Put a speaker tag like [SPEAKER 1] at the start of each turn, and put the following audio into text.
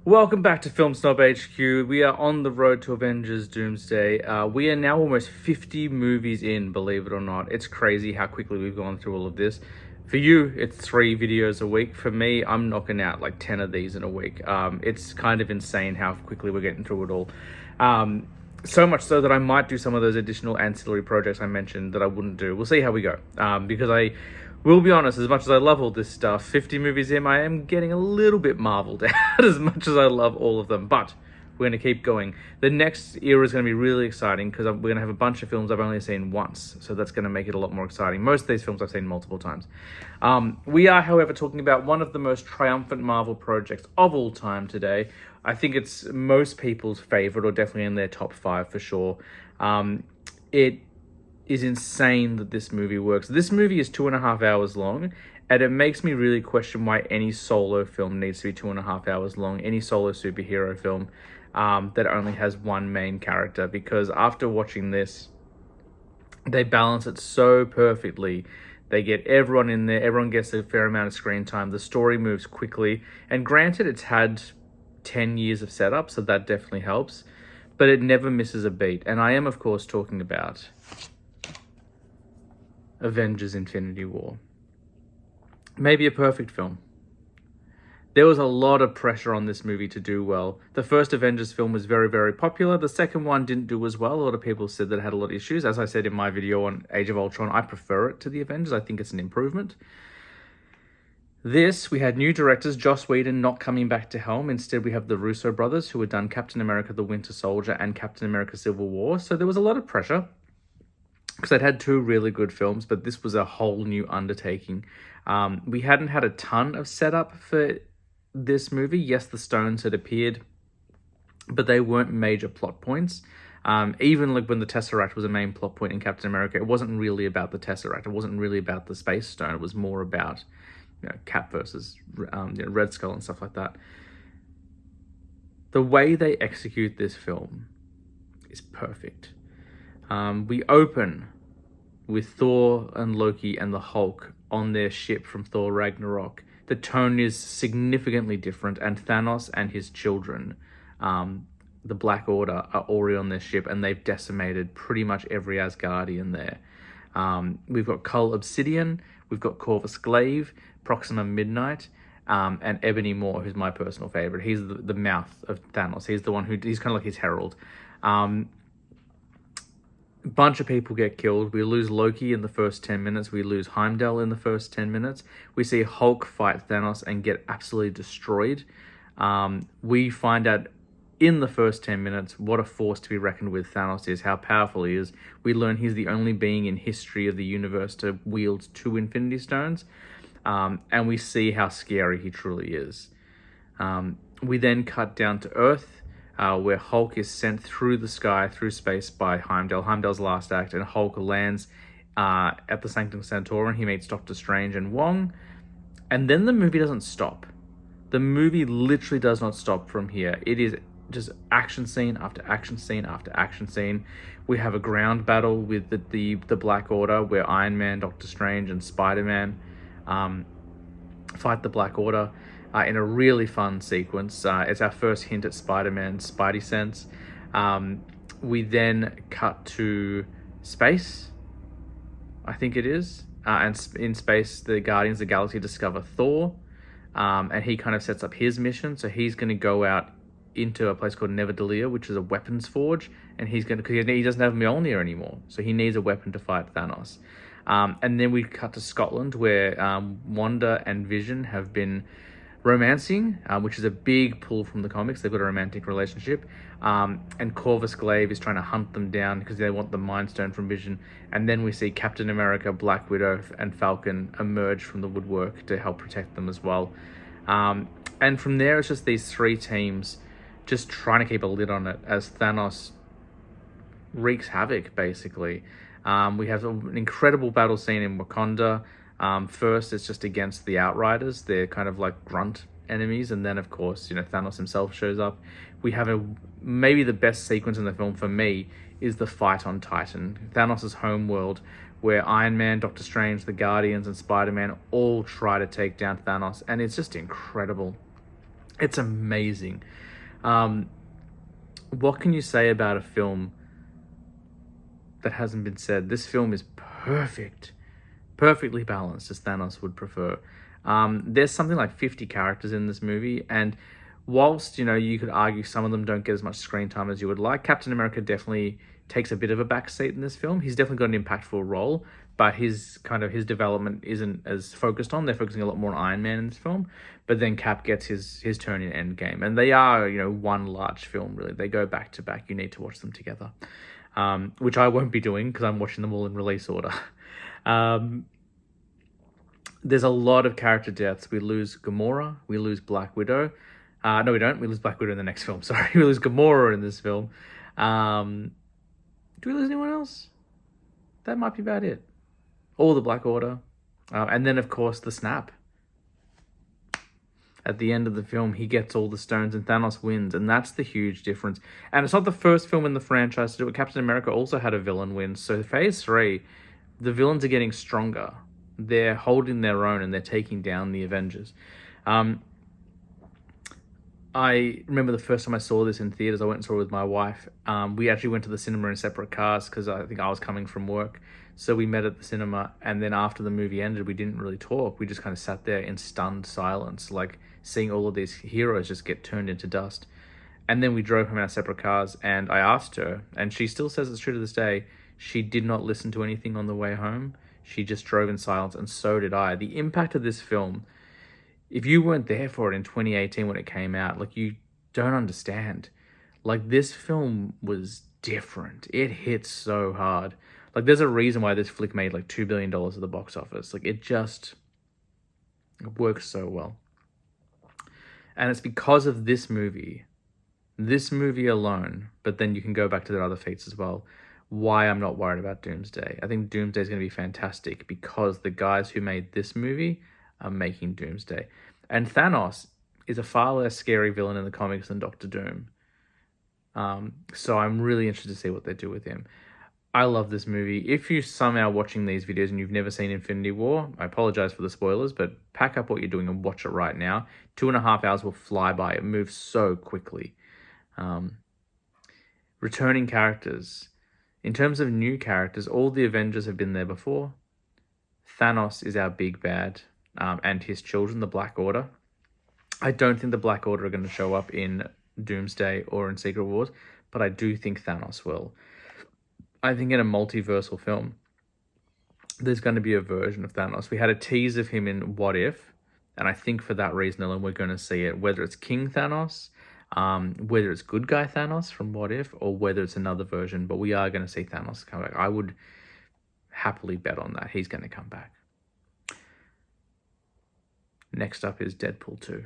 [SPEAKER 1] Welcome back to Film Snob HQ. We are on the road to Avengers Doomsday. We are now almost 50 movies in, believe it or not. It's crazy how quickly we've gone through all of this. For you, it's 3 videos a week. For me, I'm knocking out like 10 of these in a week. It's kind of insane how quickly we're getting through it all. So much so that I might do some of those additional ancillary projects I mentioned that I wouldn't do. We'll see how we go. Because I will be honest, as much as I love all this stuff, 50 movies in, I am getting a little bit marveled at as much as I love all of them. But we're going to keep going. The next era is going to be really exciting because we're going to have a bunch of films I've only seen once. So that's going to make it a lot more exciting. Most of these films I've seen multiple times. We are, however, talking about one of the most triumphant Marvel projects of all time today. I think it's most people's favorite, or definitely in their top 5 for sure. It is insane that this movie works. This movie is 2.5 hours long, and it makes me really question why any solo film needs to be 2.5 hours long, any solo superhero film that only has one main character, because after watching this, they balance it so perfectly. They get everyone in there, everyone gets a fair amount of screen time, the story moves quickly, and granted, it's had 10 years of setup, so that definitely helps, but it never misses a beat. And I am, of course, talking about Avengers Infinity War. Maybe a perfect film. There was a lot of pressure on this movie to do well. The first Avengers film was very, very popular. The second one didn't do as well. A lot of people said that it had a lot of issues. As I said in my video on Age of Ultron, I prefer it to the Avengers. I think it's an improvement. We had new directors, Joss Whedon not coming back to helm. Instead, we have the Russo brothers, who had done Captain America the Winter Soldier and Captain America Civil War. So there was a lot of pressure, because I'd had 2 really good films, but this was a whole new undertaking. We hadn't had a ton of setup for this movie. Yes, the stones had appeared, but they weren't major plot points. Even like when the Tesseract was a main plot point in Captain America, it wasn't really about the Tesseract. It wasn't really about the Space Stone. It was more about, Cap versus Red Skull and stuff like that. The way they execute this film is perfect. We open with Thor and Loki and the Hulk on their ship from Thor Ragnarok. The tone is significantly different, and Thanos and his children, the Black Order, are already on their ship, and they've decimated pretty much every Asgardian there. We've got Cull Obsidian, we've got Corvus Glaive, Proxima Midnight, and Ebony Maw, who's my personal favorite. He's the mouth of Thanos. He's the one he's kind of like his herald. Bunch of people get killed. We lose Loki in the first 10 minutes. We lose Heimdall in the first 10 minutes. We see Hulk fight Thanos and get absolutely destroyed. We find out in the first 10 minutes what a force to be reckoned with Thanos is, how powerful he is. We learn he's the only being in history of the universe to wield 2 Infinity Stones. And we see how scary he truly is. We then cut down to Earth, where Hulk is sent through the sky, through space by Heimdall. Heimdall's last act, and Hulk lands at the Sanctum Sanctorum. He meets Doctor Strange and Wong, and then the movie doesn't stop. The movie literally does not stop from here. It is just action scene after action scene after action scene. We have a ground battle with the Black Order, where Iron Man, Doctor Strange, and Spider-Man fight the Black Order. In a really fun sequence. It's our first hint at Spider-Man's Spidey sense. We then cut to space, I think it is. And in space, the Guardians of the Galaxy discover Thor, and he kind of sets up his mission. So he's going to go out into a place called Neverdalia, which is a weapons forge, and because he doesn't have Mjolnir anymore, so he needs a weapon to fight Thanos. And then we cut to Scotland, where Wanda and Vision have been romancing, which is a big pull from the comics. They've got a romantic relationship, and Corvus Glaive is trying to hunt them down because they want the Mind Stone from Vision. And then we see Captain America, Black Widow, and Falcon emerge from the woodwork to help protect them as well. And from there, it's just these 3 teams just trying to keep a lid on it as Thanos wreaks havoc, basically. We have an incredible battle scene in Wakanda. First, it's just against the Outriders. They're kind of like grunt enemies, and then, of course, Thanos himself shows up. We have maybe the best sequence in the film for me is the fight on Titan, Thanos' homeworld, where Iron Man, Doctor Strange, the Guardians, and Spider-Man all try to take down Thanos, and it's just incredible. It's amazing. What can you say about a film that hasn't been said? This film is perfectly balanced, as Thanos would prefer. There's something like 50 characters in this movie, and whilst, you could argue some of them don't get as much screen time as you would like, Captain America definitely takes a bit of a backseat in this film. He's definitely got an impactful role, but his development isn't as focused on. They're focusing a lot more on Iron Man in this film, but then Cap gets his turn in Endgame, and they are, one large film, really. They go back to back. You need to watch them together, which I won't be doing because I'm watching them all in release order. There's a lot of character deaths. We lose Gamora. We lose Black Widow. No, we don't. We lose Black Widow in the next film. Sorry. We lose Gamora in this film. Do we lose anyone else? That might be about it. All the Black Order. And then, of course, the snap. At the end of the film, he gets all the stones and Thanos wins. And that's the huge difference. And it's not the first film in the franchise to do it. Captain America also had a villain win. So phase 3, the villains are getting stronger. They're holding their own and they're taking down the Avengers. I remember the first time I saw this in theaters, I went and saw it with my wife. We actually went to the cinema in separate cars because I think I was coming from work. So we met at the cinema, and then after the movie ended, we didn't really talk. We just kind of sat there in stunned silence, like seeing all of these heroes just get turned into dust. And then we drove home in our separate cars, and I asked her, and she still says it's true to this day, she did not listen to anything on the way home. She just drove in silence, and so did I. The impact of this film, if you weren't there for it in 2018 when it came out, like, you don't understand. Like, this film was different. It hit so hard. Like, there's a reason why this flick made like $2 billion at the box office. Like, it works so well. And it's because of this movie alone, but then you can go back to their other feats as well, why I'm not worried about Doomsday. I think Doomsday is going to be fantastic because the guys who made this movie are making Doomsday. And Thanos is a far less scary villain in the comics than Doctor Doom. So I'm really interested to see what they do with him. I love this movie. If you're somehow watching these videos and you've never seen Infinity War, I apologize for the spoilers, but pack up what you're doing and watch it right now. 2.5 hours will fly by. It moves so quickly. Returning characters. In terms of new characters, all the Avengers have been there before. Thanos is our big bad, and his children, the Black Order. I don't think the Black Order are going to show up in Doomsday or in Secret Wars, but I do think Thanos will. I think in a multiversal film, there's going to be a version of Thanos. We had a tease of him in What If, and I think for that reason alone, we're going to see it, whether it's King Thanos, whether it's Good Guy Thanos from What If, or whether it's another version, but we are going to see Thanos come back. I would happily bet on that. He's going to come back. Next up is Deadpool 2.